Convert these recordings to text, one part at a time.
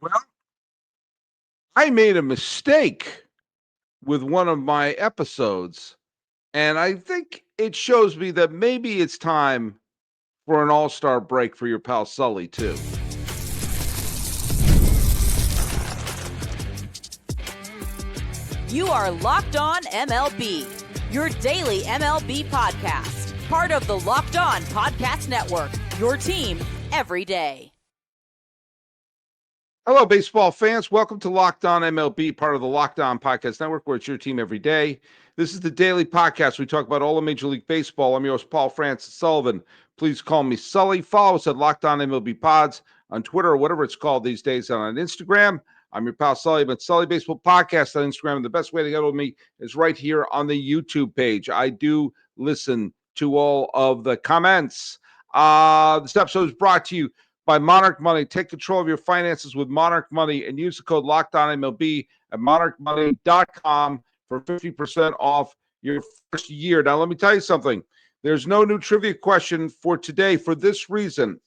Well, I made a mistake with one of my episodes, and I think it shows me that maybe it's time for an all-star break for your pal Sully, too. You are Locked On MLB, your daily MLB podcast, part of the Locked On Podcast Network, your team every day. Hello, baseball fans. Welcome to Locked On MLB, part of the Locked On Podcast Network, where it's your team every day. This is the daily podcast. We talk about all of Major League Baseball. I'm your host, Paul Francis Sullivan. Please call me Sully. Follow us at Locked On MLB Pods on Twitter or whatever it's called these days, and on Instagram. I'm your pal Sully, but Sully Baseball Podcast on Instagram. And the best way to get with me is right here on the YouTube page. I do listen to all of the comments. This episode is brought to you by Monarch Money. Take control of your finances with Monarch Money and use the code LOCKEDONMLB at monarchmoney.com for 50% off your first year. Now, let me tell you something. There's no new trivia question for today for this reason.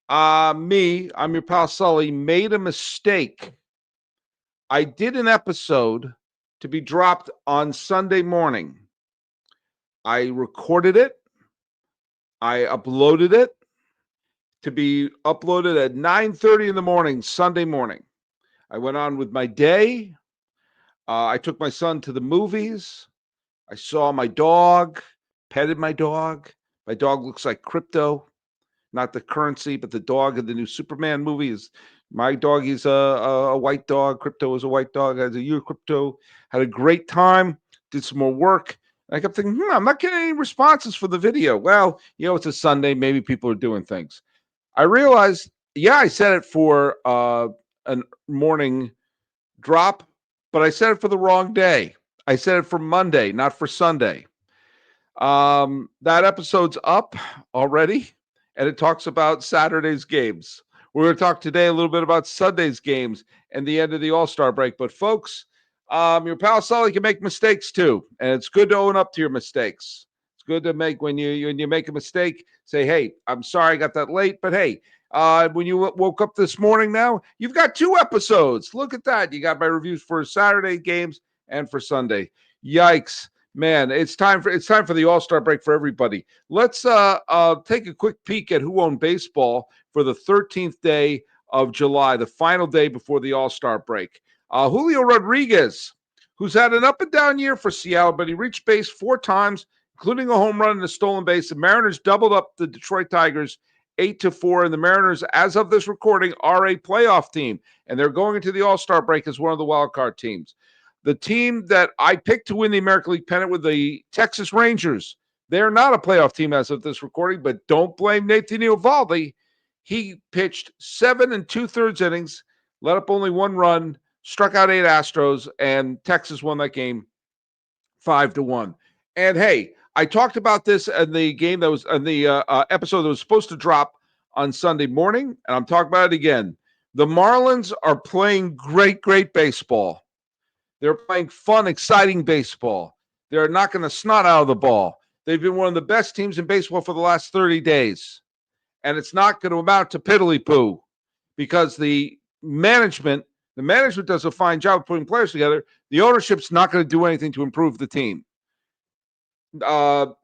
I'm your pal Sully, made a mistake. I did an episode to be dropped on Sunday morning. I recorded it. I uploaded it to be uploaded at 9:30 in the morning, Sunday morning. I went on with my day. I took my son to the movies. I saw my dog, petted my dog. My dog looks like crypto, not the currency, but the dog in the new Superman movie is my dog. He's a white dog. Crypto is a white dog. Has a year crypto. Had a great time. Did some more work. And I kept thinking, I'm not getting any responses for the video. Well, it's a Sunday. Maybe people are doing things. I realized, I said it for a morning drop, but I said it for the wrong day. I said it for Monday, not for Sunday. That episode's up already, and it talks about Saturday's games. We're going to talk today a little bit about Sunday's games and the end of the All-Star break. But folks, your pal Sully can make mistakes too, and it's good to own up to your mistakes. It's good to make when you make a mistake, say, hey, I'm sorry I got that late, but hey, when you woke up this morning now, you've got 2 episodes. Look at that. You got my reviews for Saturday games and for Sunday. Yikes. Man, it's time for the All-Star break for everybody. Let's take a quick peek at who owned baseball for the 13th day of July, the final day before the All-Star break. Julio Rodriguez, who's had an up and down year for Seattle, but he reached base 4 times, including a home run and a stolen base. The Mariners doubled up the Detroit Tigers 8-4, and the Mariners, as of this recording, are a playoff team, and they're going into the All-Star break as one of the wild card teams. The team that I picked to win the American League pennant with the Texas Rangers. They're not a playoff team as of this recording, but don't blame Nathan Eovaldi. He pitched 7 2/3 innings, let up only 1 run, struck out 8 Astros, and Texas won that game 5-1. And hey, I talked about this in the game that was in the episode that was supposed to drop on Sunday morning, and I'm talking about it again. The Marlins are playing great baseball. They're playing fun, exciting baseball. They're knocking the snot out of the ball. They've been one of the best teams in baseball for the last 30 days. And it's not going to amount to piddly-poo because the management does a fine job of putting players together. The ownership's not going to do anything to improve the team.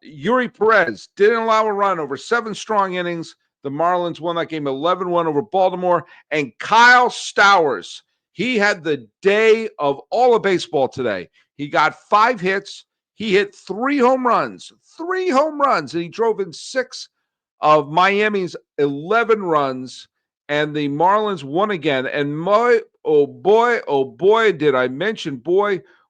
Yuri Perez didn't allow a run over 7 strong innings. The Marlins won that game 11-1 over Baltimore. And Kyle Stowers, he had the day of all of baseball today. He got 5 hits. He hit 3 home runs, and he drove in 6 of Miami's 11 runs, and the Marlins won again. And oh boy, did I mention,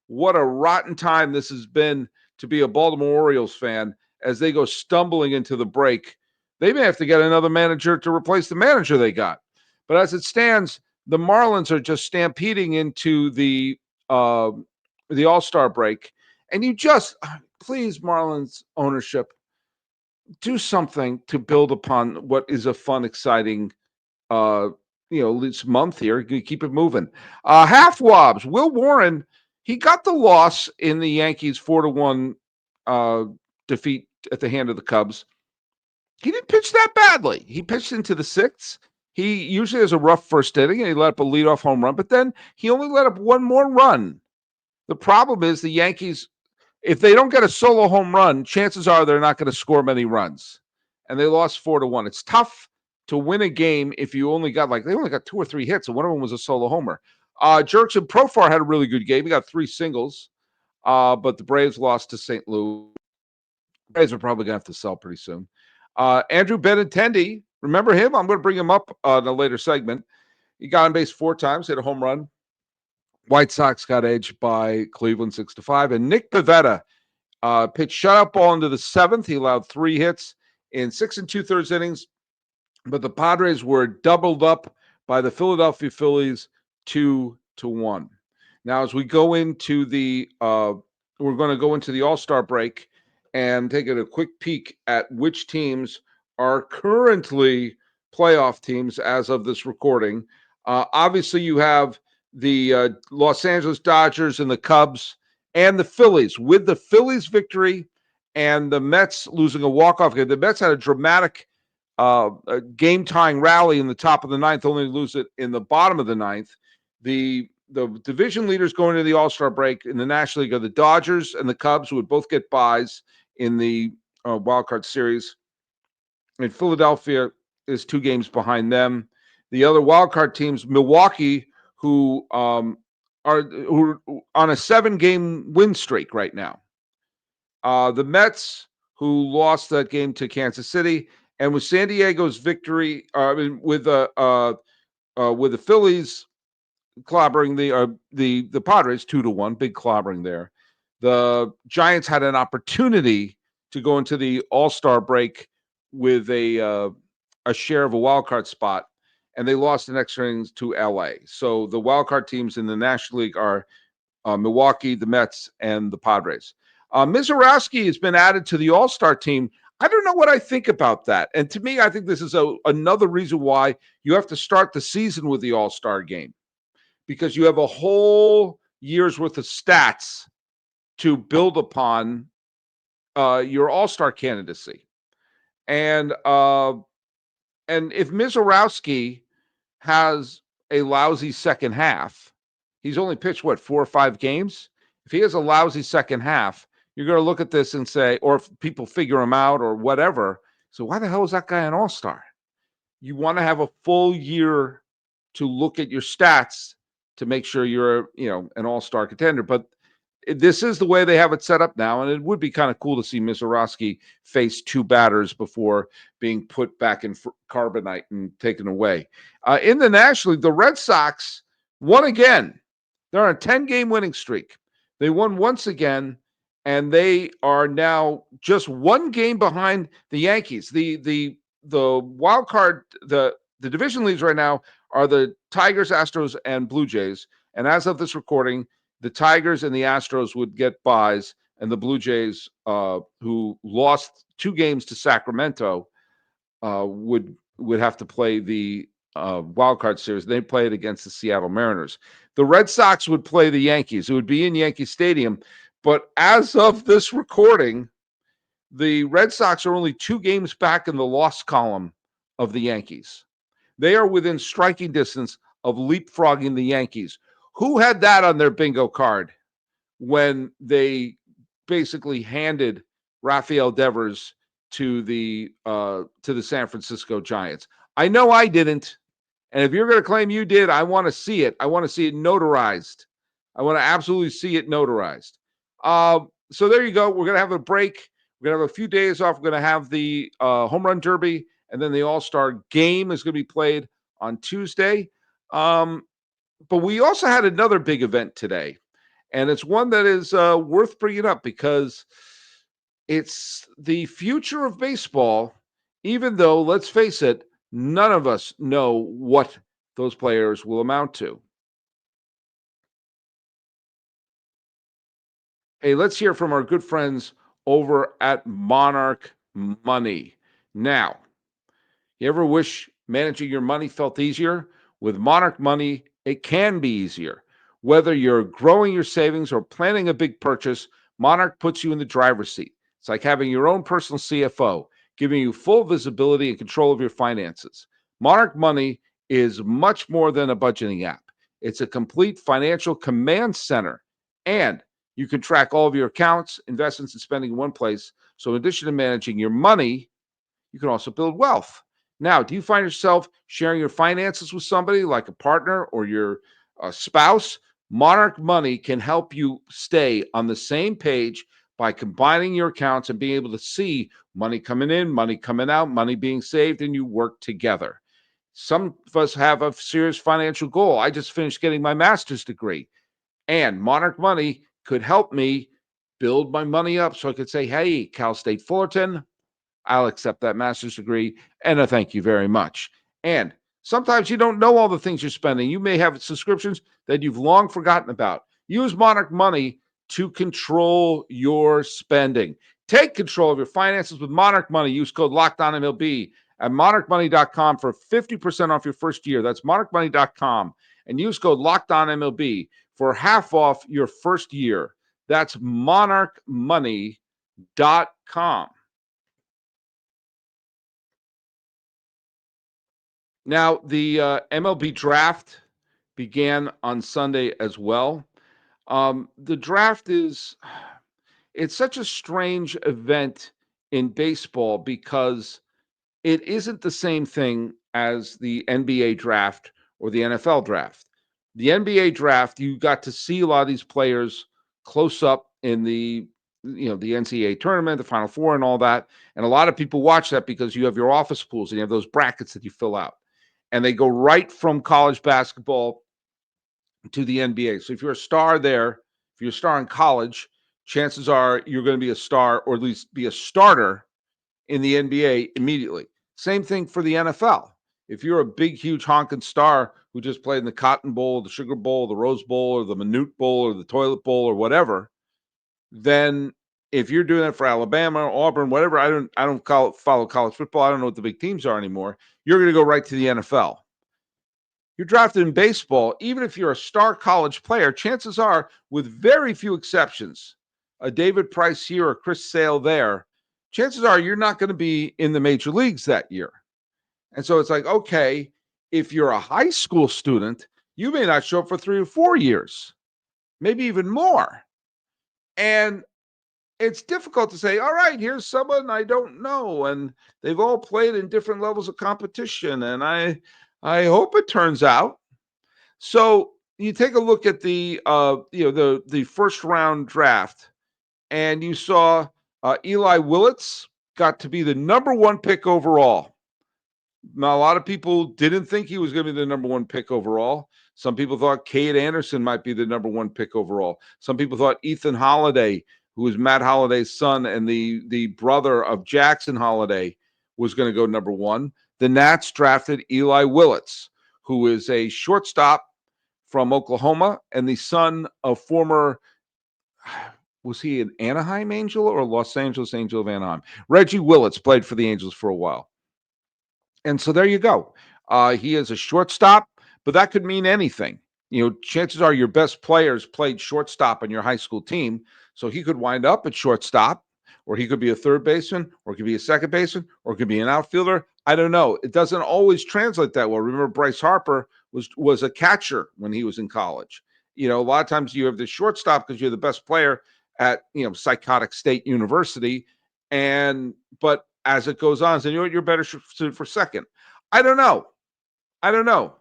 what a rotten time this has been to be a Baltimore Orioles fan as they go stumbling into the break. They may have to get another manager to replace the manager they got. But as it stands, the Marlins are just stampeding into the All-Star break. And you just, please, Marlins ownership, do something to build upon what is a fun, exciting, this month here. Keep it moving. Half wobs. Will Warren, he got the loss in the Yankees 4-1 defeat at the hand of the Cubs. He didn't pitch that badly. He pitched into the 6th. He usually has a rough first inning, and he let up a leadoff home run, but then he only let up one more run. The problem is the Yankees, if they don't get a solo home run, chances are they're not going to score many runs. And they lost 4-1. It's tough to win a game if you only got they only got 2 or 3 hits, and one of them was a solo homer. Jurickson Profar had a really good game. He got 3 singles, but the Braves lost to St. Louis. Braves are probably going to have to sell pretty soon. Andrew Benintendi, remember him? I'm going to bring him up in a later segment. He got on base 4 times, hit a home run. White Sox got edged by Cleveland 6-5. And Nick Pivetta pitched shutout ball into the 7th. He allowed 3 hits in 6 2/3 innings, but the Padres were doubled up by the Philadelphia Phillies 2-1. Now, as we go into we're going to go into the All-Star break and take a quick peek at which teams are currently playoff teams as of this recording. Obviously, you have the Los Angeles Dodgers and the Cubs and the Phillies. With the Phillies victory and the Mets losing a walk-off game, the Mets had a dramatic a game-tying rally in the top of the 9th, only to lose it in the bottom of the 9th. The division leaders going into the All-Star break in the National League are the Dodgers and the Cubs, who would both get byes in the wild card series. And Philadelphia is 2 games behind them. The other wild card teams, Milwaukee, who are on a 7-game win streak right now. The Mets, who lost that game to Kansas City, and with San Diego's victory, with the Phillies clobbering the Padres 2-1, big clobbering there. The Giants had an opportunity to go into the All-Star break with a share of a wild card spot, and they lost in extra innings to LA. So the wild card teams in the National League are Milwaukee, the Mets, and the Padres. Mizorowski has been added to the All-Star team. I don't know what I think about that. And to me, I think this is another reason why you have to start the season with the All-Star game, because you have a whole year's worth of stats to build upon your All-Star candidacy. And if Mizorowski has a lousy second half, he's only pitched, 4 or 5 games? If he has a lousy second half, you're going to look at this and say, or if people figure him out or whatever, so why the hell is that guy an All-Star? You want to have a full year to look at your stats to make sure you're, an All-Star contender. But this is the way they have it set up now, and it would be kind of cool to see Mizorowski face 2 batters before being put back in carbonite and taken away. In the National League, the Red Sox won again. They're on a 10-game winning streak. They won once again, and they are now just 1 game behind the Yankees. The wild card, the division leads right now are the Tigers, Astros, and Blue Jays. And as of this recording, the Tigers and the Astros would get byes, and the Blue Jays, who lost 2 games to Sacramento, would have to play the wild card series. They play it against the Seattle Mariners. The Red Sox would play the Yankees. It would be in Yankee Stadium. But as of this recording, the Red Sox are only 2 games back in the loss column of the Yankees. They are within striking distance of leapfrogging the Yankees. Who had that on their bingo card when they basically handed Rafael Devers to the San Francisco Giants? I know I didn't. And if you're going to claim you did, I want to see it. I want to see it notarized. I want to absolutely see it notarized. So there you go. We're going to have a break. We're going to have a few days off. We're going to have the Home Run Derby, and then the All-Star Game is going to be played on Tuesday. But we also had another big event today, and it's one that is worth bringing up because it's the future of baseball, even though, let's face it, none of us know what those players will amount to. Hey, let's hear from our good friends over at Monarch Money. Now, you ever wish managing your money felt easier? With Monarch Money, it can be easier. Whether you're growing your savings or planning a big purchase, Monarch puts you in the driver's seat. It's like having your own personal CFO, giving you full visibility and control of your finances. Monarch Money is much more than a budgeting app. It's a complete financial command center, and you can track all of your accounts, investments, and spending in one place. So, in addition to managing your money, you can also build wealth. Now, do you find yourself sharing your finances with somebody like a partner or your spouse? Monarch Money can help you stay on the same page by combining your accounts and being able to see money coming in, money coming out, money being saved, and you work together. Some of us have a serious financial goal. I just finished getting my master's degree, and Monarch Money could help me build my money up so I could say, hey, Cal State Fullerton, I'll accept that master's degree and a thank you very much. And sometimes you don't know all the things you're spending. You may have subscriptions that you've long forgotten about. Use Monarch Money to control your spending. Take control of your finances with Monarch Money. Use code LOCKEDONMLB at monarchmoney.com for 50% off your first year. That's monarchmoney.com. And use code LOCKEDONMLB for half off your first year. That's monarchmoney.com. Now, the MLB Draft began on Sunday as well. The draft it's such a strange event in baseball because it isn't the same thing as the NBA draft or the NFL draft. The NBA draft, you got to see a lot of these players close up in the NCAA tournament, the Final Four, and all that. And a lot of people watch that because you have your office pools and you have those brackets that you fill out, and they go right from college basketball to the NBA. So if you're a star there, if you're a star in college, chances are you're going to be a star or at least be a starter in the NBA immediately. Same thing for the NFL. If you're a big, huge honking star who just played in the Cotton Bowl, the Sugar Bowl, the Rose Bowl, or the Minute Bowl, or the Toilet Bowl, or whatever, then if you're doing that for Alabama, Auburn, whatever, I don't follow college football. I don't know what the big teams are anymore. You're going to go right to the NFL. You're drafted in baseball, even if you're a star college player, chances are, with very few exceptions, a David Price here or Chris Sale there, chances are you're not going to be in the major leagues that year. And so it's like, okay, if you're a high school student, you may not show up for 3 or 4 years, maybe even more. And it's difficult to say, all right, here's someone I don't know, and they've all played in different levels of competition, and I hope it turns out. So you take a look at the first round draft, and you saw Eli Willits got to be the number one pick overall. Now, a lot of people didn't think he was going to be the number one pick overall. Some people thought Cade Anderson might be the number one pick overall. Some people thought Ethan Holiday, who was Matt Holiday's son and the brother of Jackson Holiday, was going to go number one. The Nats drafted Eli Willits, who is a shortstop from Oklahoma and the son of former, was he an Anaheim Angel or Los Angeles Angel of Anaheim? Reggie Willits played for the Angels for a while. And so there you go. He is a shortstop, but that could mean anything. Chances are your best players played shortstop on your high school team. So he could wind up at shortstop, or he could be a third baseman, or he could be a second baseman, or it could be an outfielder. I don't know. It doesn't always translate that well. Remember, Bryce Harper was a catcher when he was in college. A lot of times you have the shortstop because you're the best player at Psychotic State University, but as it goes on, so you're better suited for second. I don't know. I don't know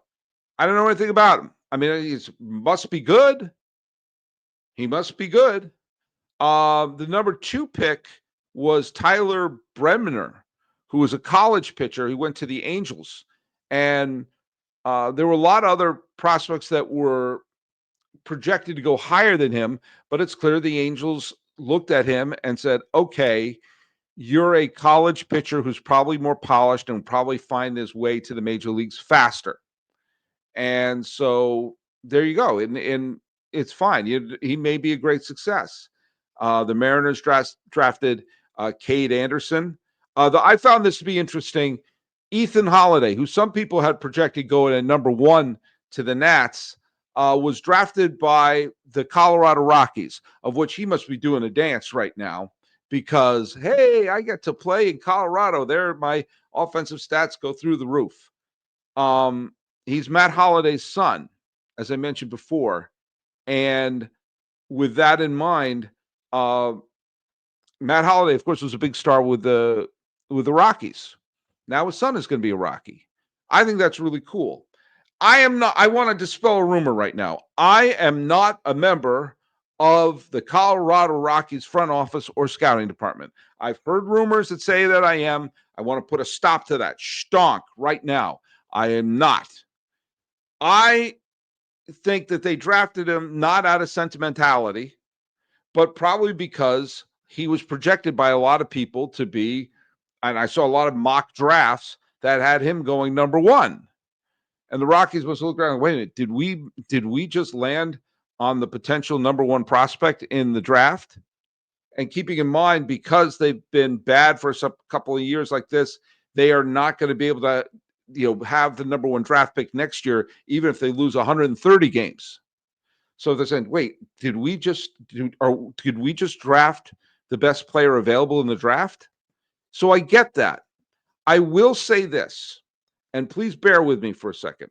anything about him. I mean, he must be good. He must be good. The number 2 pick was Tyler Bremner, who was a college pitcher. He went to the Angels. And there were a lot of other prospects that were projected to go higher than him, but it's clear the Angels looked at him and said, okay, you're a college pitcher who's probably more polished and probably find his way to the major leagues faster. And so there you go. And it's fine. He may be a great success. The Mariners drafted Cade Anderson. I found this to be interesting. Ethan Holiday, who some people had projected going at number 1 to the Nats, was drafted by the Colorado Rockies, of which he must be doing a dance right now because, hey, I get to play in Colorado. There, my offensive stats go through the roof. he's Matt Holliday's son, as I mentioned before. And with that in mind, Matt Holliday, of course, was a big star with the Rockies. Now his son is going to be a Rocky. I think that's really cool. I am not. I want to dispel a rumor right now. I am not a member of the Colorado Rockies front office or scouting department. I've heard rumors that say that I am. I want to put a stop to that. Stonk right now. I am not. I think that they drafted him not out of sentimentality, but probably because he was projected by a lot of people to be, and I saw a lot of mock drafts that had him going number one. And the Rockies must look around. Wait a minute, did we just land on the potential number one prospect in the draft? And keeping in mind, because they've been bad for a couple of years like this, they are not going to be able to, have the number one draft pick next year, even if they lose 130 games. So they're saying, wait, did we just draft the best player available in the draft? So I get that. I will say this, and please bear with me for a second.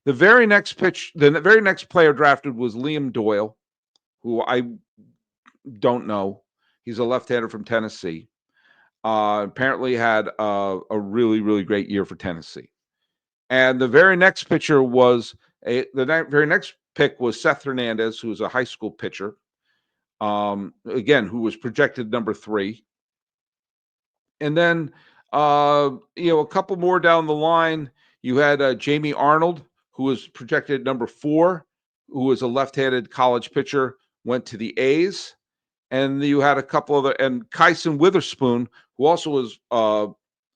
The very next player drafted was Liam Doyle, who I don't know. He's a left-hander from Tennessee. Apparently had a really, really great year for Tennessee. And the very next pitcher was very next pick was Seth Hernandez, who was a high school pitcher. Again, who was projected number 3. And then, a couple more down the line, you had Jamie Arnold, who was projected number 4, who was a left-handed college pitcher, went to the A's. And you had a couple other, and Kyson Witherspoon, who also was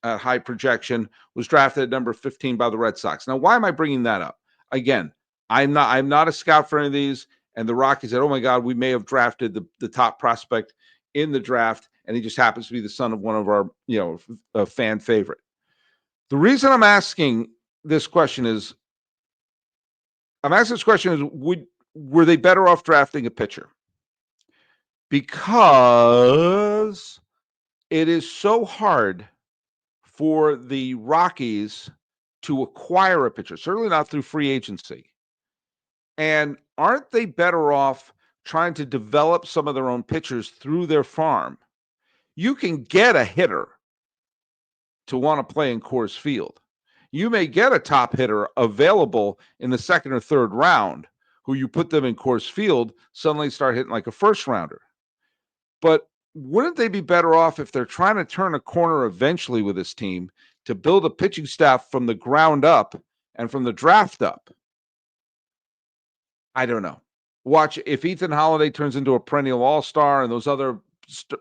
at high projection, was drafted at number 15 by the Red Sox. Now, why am I bringing that up? Again, I'm not a scout for any of these. And the Rockies said, oh my God, we may have drafted the top prospect in the draft, and he just happens to be the son of one of our, a fan favorite. The reason I'm asking this question is, were they better off drafting a pitcher? Because it is so hard for the Rockies to acquire a pitcher, certainly not through free agency. And aren't they better off trying to develop some of their own pitchers through their farm? You can get a hitter to want to play in Coors Field. You may get a top hitter available in the second or third round who you put them in Coors Field, suddenly start hitting like a first rounder. But wouldn't they be better off if they're trying to turn a corner eventually with this team to build a pitching staff from the ground up and from the draft up? I don't know. Watch, if Ethan Holliday turns into a perennial all-star and those other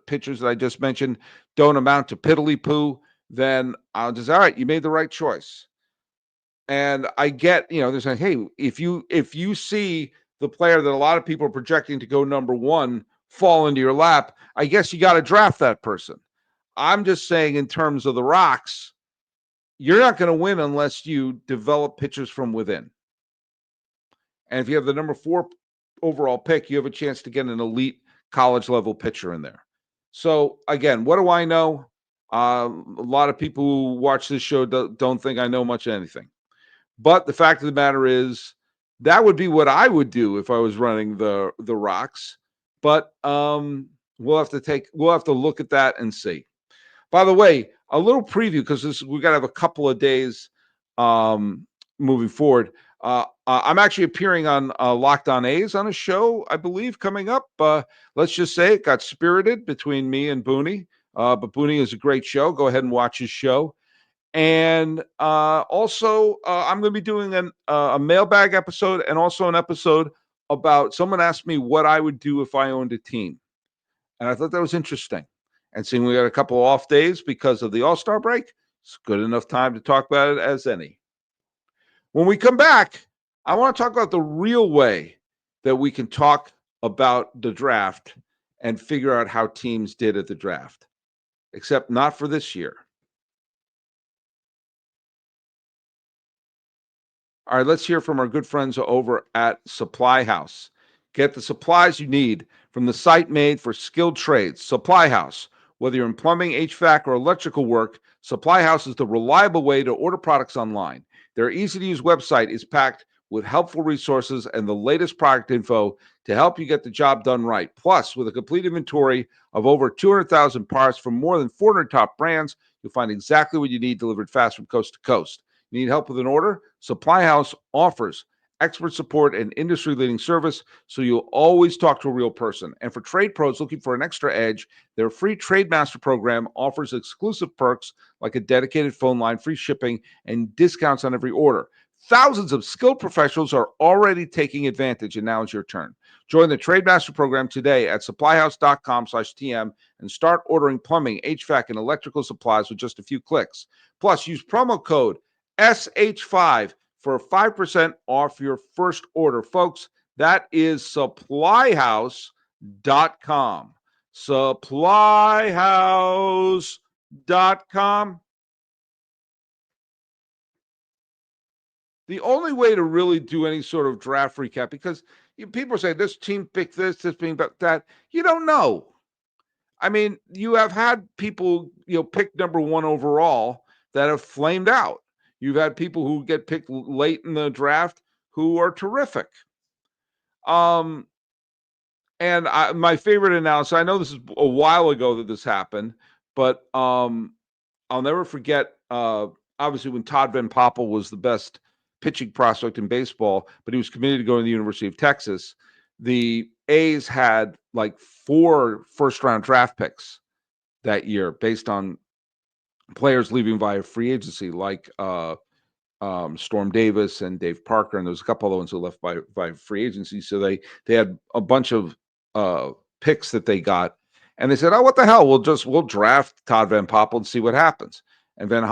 pitchers that I just mentioned don't amount to piddly-poo, then I'll just, all right, you made the right choice. And I get, they're saying, hey, if you see the player that a lot of people are projecting to go number 1 fall into your lap, I guess you got to draft that person. I'm just saying, in terms of the Rocks, you're not going to win unless you develop pitchers from within. And if you have the number 4 overall pick, you have a chance to get an elite college level pitcher in there. So again, what do I know? A lot of people who watch this show don't think I know much of anything. But the fact of the matter is, that would be what I would do if I was running the Rocks. But we'll have to look at that and see. By the way, a little preview, because we got to have a couple of days moving forward. I'm actually appearing on Locked On A's on a show, I believe, coming up. Let's just say it got spirited between me and Booney. But Booney is a great show. Go ahead and watch his show. And also, I'm going to be doing a mailbag episode, and also an episode about, someone asked me what I would do if I owned a team. And I thought that was interesting. And seeing we got a couple of off days because of the All-Star break, it's good enough time to talk about it as any. When we come back, I want to talk about the real way that we can talk about the draft and figure out how teams did at the draft, except not for this year. All right, let's hear from our good friends over at Supply House. Get the supplies you need from the site made for skilled trades, Supply House. Whether you're in plumbing, HVAC, or electrical work, Supply House is the reliable way to order products online. Their easy-to-use website is packed with helpful resources and the latest product info to help you get the job done right. Plus, with a complete inventory of over 200,000 parts from more than 400 top brands, you'll find exactly what you need delivered fast from coast to coast. You need help with an order? Supply House offers expert support and industry-leading service, so you'll always talk to a real person. And for trade pros looking for an extra edge, their free Trade Master program offers exclusive perks like a dedicated phone line, free shipping, and discounts on every order. Thousands of skilled professionals are already taking advantage, and now it's your turn. Join the Trade Master program today at supplyhouse.com/TM and start ordering plumbing, HVAC, and electrical supplies with just a few clicks. Plus, use promo code SH5 for 5% off your first order. Folks, that is supplyhouse.com. Supplyhouse.com. The only way to really do any sort of draft recap, because people say this team picked this team picked that. You don't know. I mean, you have had people, pick number one overall that have flamed out. You've had people who get picked late in the draft who are terrific. And my favorite announcer, I know this is a while ago that this happened, but I'll never forget, obviously, when Todd Van Poppel was the best pitching prospect in baseball, but he was committed to going to the University of Texas. The A's had like 4 first-round draft picks that year based on players leaving via free agency, like Storm Davis and Dave Parker, and there was a couple other ones who left by free agency. So they had a bunch of picks that they got, and they said, "Oh, what the hell? We'll draft Todd Van Poppel and see what happens." And Van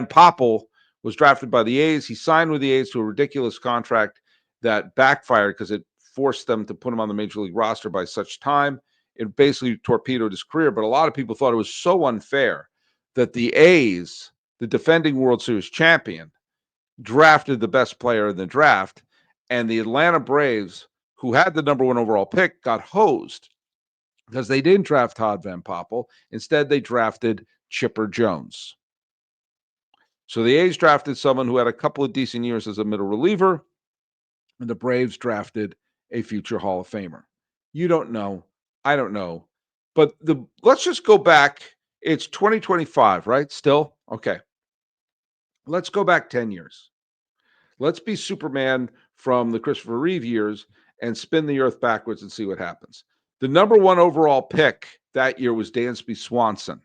Poppel was drafted by the A's. He signed with the A's to a ridiculous contract that backfired because it forced them to put him on the major league roster by such time. It basically torpedoed his career, but a lot of people thought it was so unfair that the A's, the defending World Series champion, drafted the best player in the draft, and the Atlanta Braves, who had the number 1 overall pick, got hosed because they didn't draft Todd Van Poppel. Instead, they drafted Chipper Jones. So the A's drafted someone who had a couple of decent years as a middle reliever, and the Braves drafted a future Hall of Famer. You don't know. I don't know. But let's just go back. It's 2025, right? Still? Okay. Let's go back 10 years. Let's be Superman from the Christopher Reeve years and spin the earth backwards and see what happens. The number 1 overall pick that year was Dansby Swanson.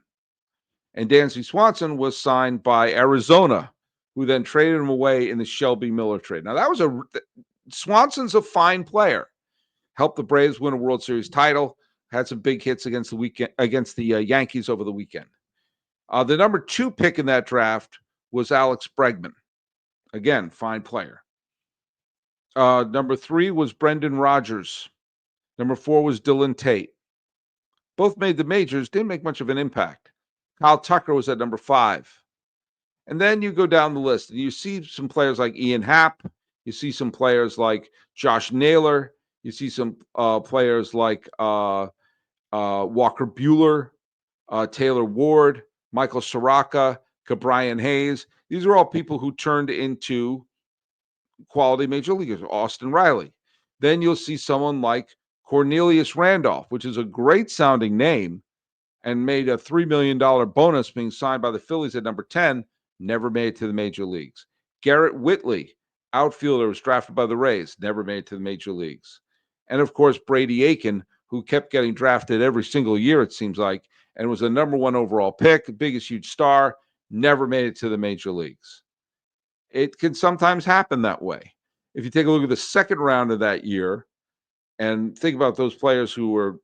And Dansby Swanson was signed by Arizona, who then traded him away in the Shelby Miller trade. Now, Swanson's a fine player. Helped the Braves win a World Series title. Had some big hits against the Yankees over the weekend. The number 2 pick in that draft was Alex Bregman. Again, fine player. Number 3 was Brendan Rodgers. Number 4 was Dylan Tate. Both made the majors, didn't make much of an impact. Kyle Tucker was at number 5. And then you go down the list and you see some players like Ian Happ. You see some players like Josh Naylor. You see some players like Walker Buehler, Taylor Ward, Michael Soraka, Cabrian Hayes. These are all people who turned into quality major leaguers. Austin Riley. Then you'll see someone like Cornelius Randolph, which is a great sounding name, and made a $3 million bonus being signed by the Phillies at number 10, never made it to the major leagues. Garrett Whitley, outfielder, was drafted by the Rays, never made it to the major leagues. And, of course, Brady Aiken, who kept getting drafted every single year, it seems like, and was a number 1 overall pick, the biggest, huge star, never made it to the major leagues. It can sometimes happen that way. If you take a look at the second round of that year and think about those players who were,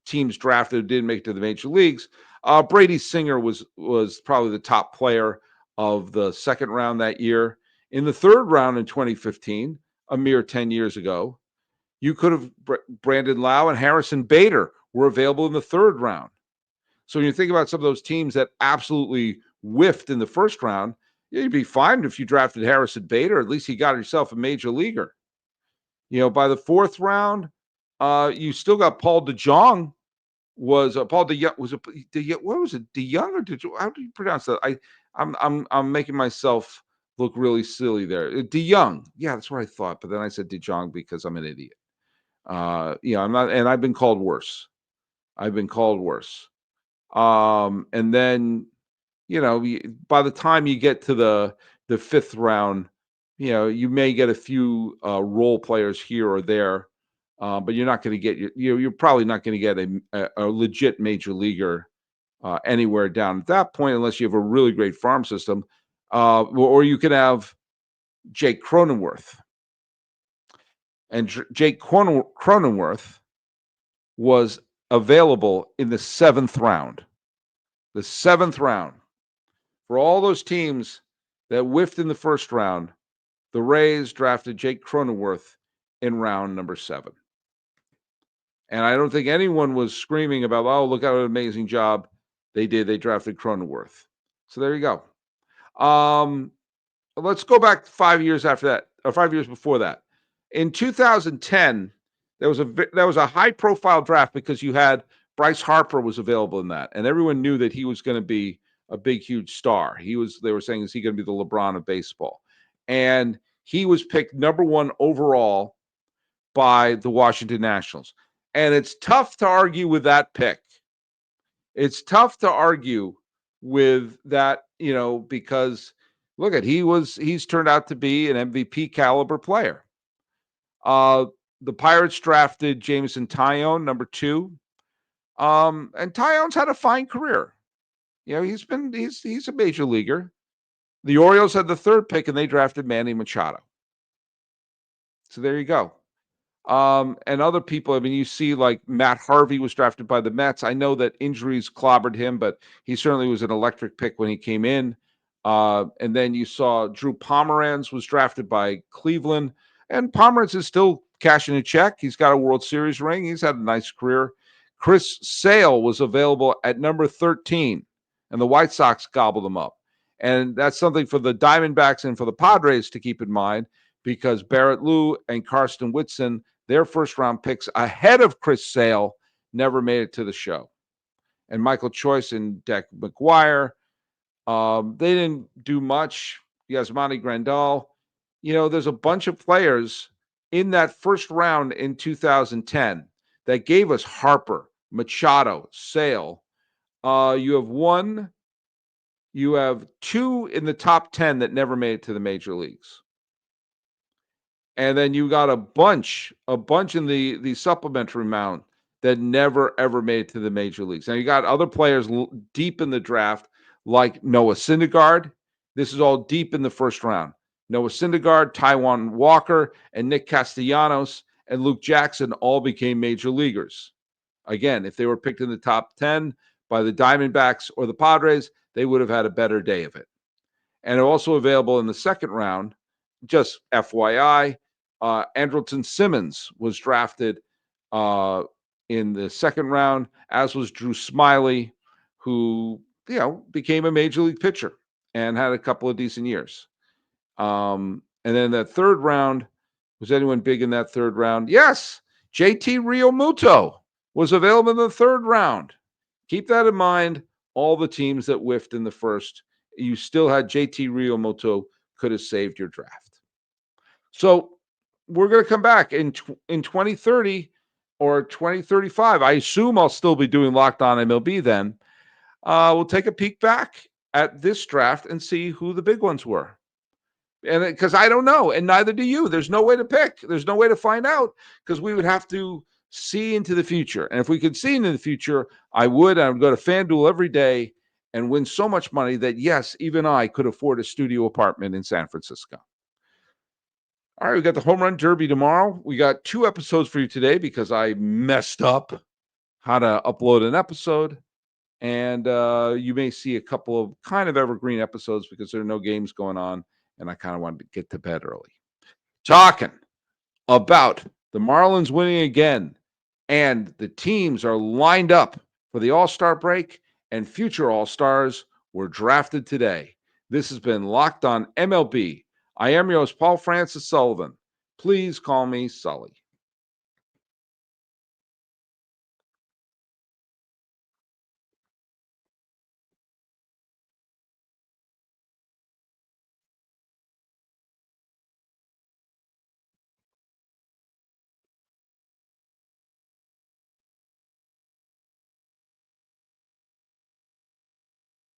teams drafted didn't make it to the major leagues. Brady Singer was probably the top player of the second round that year. In the third round in 2015, a mere 10 years ago, you could have Brandon Lau and Harrison Bader were available in the third round. So when you think about some of those teams that absolutely whiffed in the first round, you'd be fine if you drafted Harrison Bader. At least he got yourself a major leaguer. By the fourth round, you still got Paul DeJong was Paul DeYoung. Was it what was it? DeYoung or how do you pronounce that? I'm making myself look really silly there. DeYoung. Yeah, that's what I thought. But then I said DeJong because I'm an idiot. I'm not, and I've been called worse. I've been called worse. And then, by the time you get to the fifth round, you may get a few role players here or there, but you're not going to get you're probably not going to get a legit major leaguer anywhere down at that point unless you have a really great farm system, or you could have Jake Cronenworth, and Jake Cronenworth was available in the seventh round. The seventh round. For all those teams that whiffed in the first round, the Rays drafted Jake Cronenworth in round number 7. And I don't think anyone was screaming about, oh, look at what an amazing job they did. They drafted Cronenworth. So there you go. Let's go back 5 years after that, or 5 years before that. In 2010, there was a high profile draft because you had Bryce Harper was available in that, and everyone knew that he was going to be a big, huge star. They were saying, is he going to be the LeBron of baseball? And he was picked number 1 overall by the Washington Nationals. And it's tough to argue with that pick. It's tough to argue with that, because look at he's turned out to be an MVP caliber player. The Pirates drafted Jameson Taillon, number 2. And Taillon's had a fine career. He's a major leaguer. The Orioles had the 3rd pick and they drafted Manny Machado. So there you go. And other people, I mean, you see like Matt Harvey was drafted by the Mets. I know that injuries clobbered him, but he certainly was an electric pick when he came in. And then you saw Drew Pomeranz was drafted by Cleveland, and Pomeranz is still cashing a check. He's got a World Series ring. He's had a nice career. Chris Sale was available at number 13, and the White Sox gobbled him up. And that's something for the Diamondbacks and for the Padres to keep in mind, because Barrett Lou and Karsten Whitson, their first-round picks ahead of Chris Sale, never made it to the show. And Michael Choice and Deck McGuire, they didn't do much. Yasmani Grandal. There's a bunch of players in that first round in 2010 that gave us Harper, Machado, Sale. You have 2 in the top 10 that never made it to the major leagues. And then you got a bunch in the supplementary round that never, ever made it to the major leagues. Now, you got other players deep in the draft, like Noah Syndergaard. This is all deep in the first round. Noah Syndergaard, Taijuan Walker, and Nick Castellanos and Luke Jackson all became major leaguers. Again, if they were picked in the top 10 by the Diamondbacks or the Padres, they would have had a better day of it. And also available in the second round, just FYI, Andrelton Simmons was drafted in the second round, as was Drew Smyly, who, became a major league pitcher and had a couple of decent years. And then that third round, was anyone big in that third round? Yes, JT Realmuto was available in the third round. Keep that in mind. All the teams that whiffed in the first, you still had JT Realmuto, could have saved your draft. So we're going to come back in 2030 or 2035. I assume I'll still be doing Locked On MLB then. We'll take a peek back at this draft and see who the big ones were. And because I don't know, and neither do you. There's no way to pick. There's no way to find out, because we would have to see into the future. And if we could see into the future, I would go to FanDuel every day and win so much money that, yes, even I could afford a studio apartment in San Francisco. All right, we got the Home Run Derby tomorrow. We got 2 episodes for you today because I messed up how to upload an episode. And you may see a couple of kind of evergreen episodes because there are no games going on, and I kind of wanted to get to bed early. Talking about the Marlins winning again, and the teams are lined up for the All-Star break, and future All-Stars were drafted today. This has been Locked On MLB. I am your host, Paul Francis Sullivan. Please call me Sully.